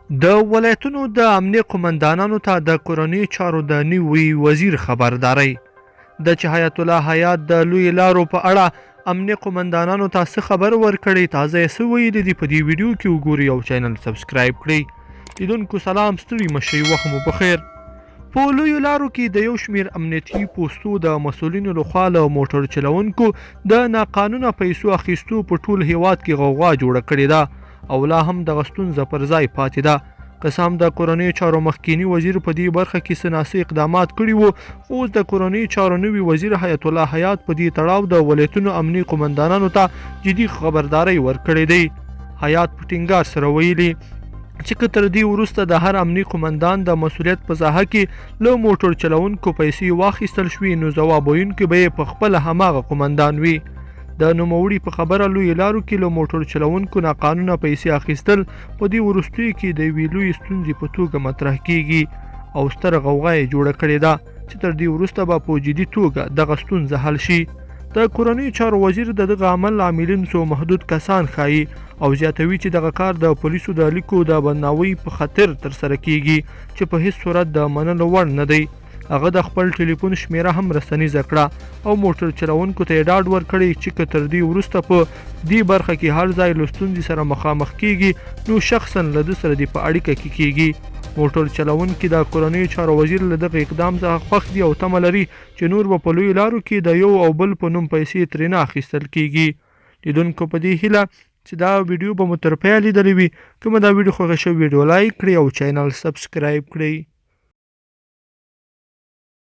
د ولایتونو د امنیه قمندانانو ته د کورنیو چارو د نوي وزیر خبرداری د چې حیات الله حیات د لوی لارو په اړه امنیه قمندانانو ته څه خبر ورکړی تازه یې څه ویلي دي په دې ویډیو کې وګورئ او چینل سبسکرایب کړئ. لیدونکو سلام، ستړي مه شئ، وخت مو بخیر. په لویو لارو کې د یو شمېر امنیتي پوستو د مسؤلینو لخوا له موټر چلونکو د ناقانونه پیسو اخیستو په ټول هیواد کې غوغا جوړه کړې ده او لا هم دغه ستونزه پر ځای پاتې ده. که څه هم د کورنیو چارو مخکینی وزیر په دې برخه کې څه ناسي اقدامات کړي وو، خو اوس د کورنیو چارو نوي وزیر حیات الله حیات په دې تړاو د ولایتونو امني قمندانانو ته جدي خبرداری ورکړې دی. حیات په ټینګار سره ویلي چې که تر دې وروسته د هر امني قمندان د مسؤلیت په ساحه کې له موټر چلونکو پیسې واخیستل شوي، نو ځواب ویونکی به یې په خپله هماغه قمندان وي. د نوموړي په خبره لوی لارو کې له موټر چلونکو ناقانونه پیسې اخیستل په دې وروستیو کې د یوې لویې ستونزې په توګه مطرح کیږي او ستره غوغا یې جوړه کړې ده چې تر دې وروسته به په جدي توګه دغه ستونزه حل شي. د کورنیو چارو وزیر د دغه عمل عاملین څو محدود کسان ښایي او زیاتوي چې دغه کار د پولیسو د لیکو د بندناوۍ په خاطر ترسره کیږي چې په هیڅ صورت د منلو وړ نه دی. هغه د خپل ټلیفون شمیره هم رسنیزه کړه او موټر چلونکو ته یې ډاډ ورکړی چې که تر دې وروسته په دې برخه کې هر ځای له ستونزې سره مخامخ کیږي نو شخصا له ده سره دې په اړیکه کې کیږي. موټر چلونکي د کورنیو چارو وزیر له دغه اقدام څخه خوښ دي او تمه لري چې نور به په لویو لارو کې د یو او بل په نوم پیسې ترېنه اخیستل کیږي. لیدونکو په دې هیله چې دا ویډیو به مو تر پایه لیدلې وي. که مو دا ویډیو خوښه شوې ویډیو لایک کړئ او چینل سبسکرایب کړئ.